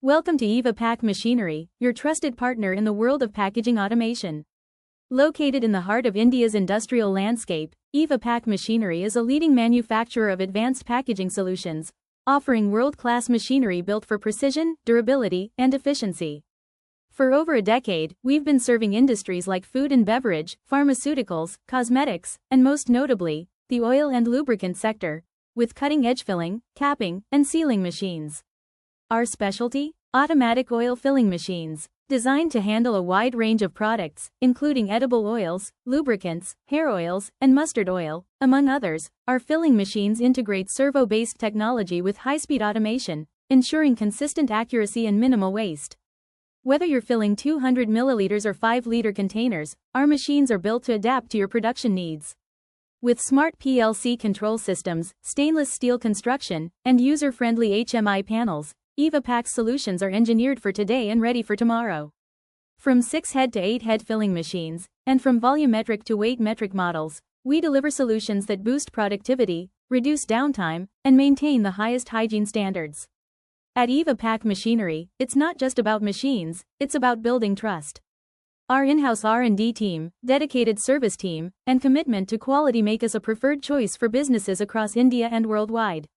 Welcome to EVA PACK Machinery, your trusted partner in the world of packaging automation. Located in the heart of India's industrial landscape, EVA PACK Machinery is a leading manufacturer of advanced packaging solutions, offering world-class machinery built for precision, durability, and efficiency. For over a decade, we've been serving industries like food and beverage, pharmaceuticals, cosmetics, and most notably, the oil and lubricant sector, with cutting-edge filling, capping, and sealing machines. Our specialty? Automatic oil filling machines. Designed to handle a wide range of products, including edible oils, lubricants, hair oils, and mustard oil, among others, our filling machines integrate servo-based technology with high-speed automation, ensuring consistent accuracy and minimal waste. Whether you're filling 200 milliliters or 5-liter containers, our machines are built to adapt to your production needs. With smart PLC control systems, stainless steel construction, and user-friendly HMI panels, EVA PACK solutions are engineered for today and ready for tomorrow. From 6-head to 8-head filling machines, and from volumetric to weight metric models, we deliver solutions that boost productivity, reduce downtime, and maintain the highest hygiene standards. At EVA PACK Machinery, it's not just about machines, it's about building trust. Our in-house R&D team, dedicated service team, and commitment to quality make us a preferred choice for businesses across India and worldwide.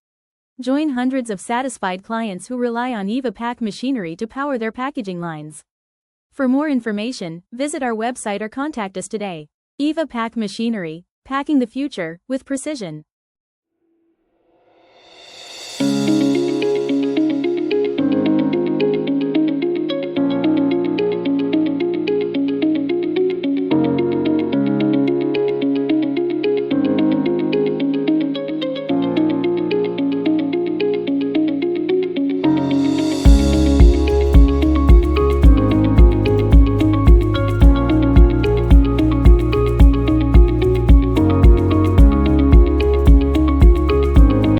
Join hundreds of satisfied clients who rely on EVA PACK Machinery to power their packaging lines. For more information, visit our website or contact us today. EVA PACK Machinery, packing the future with precision.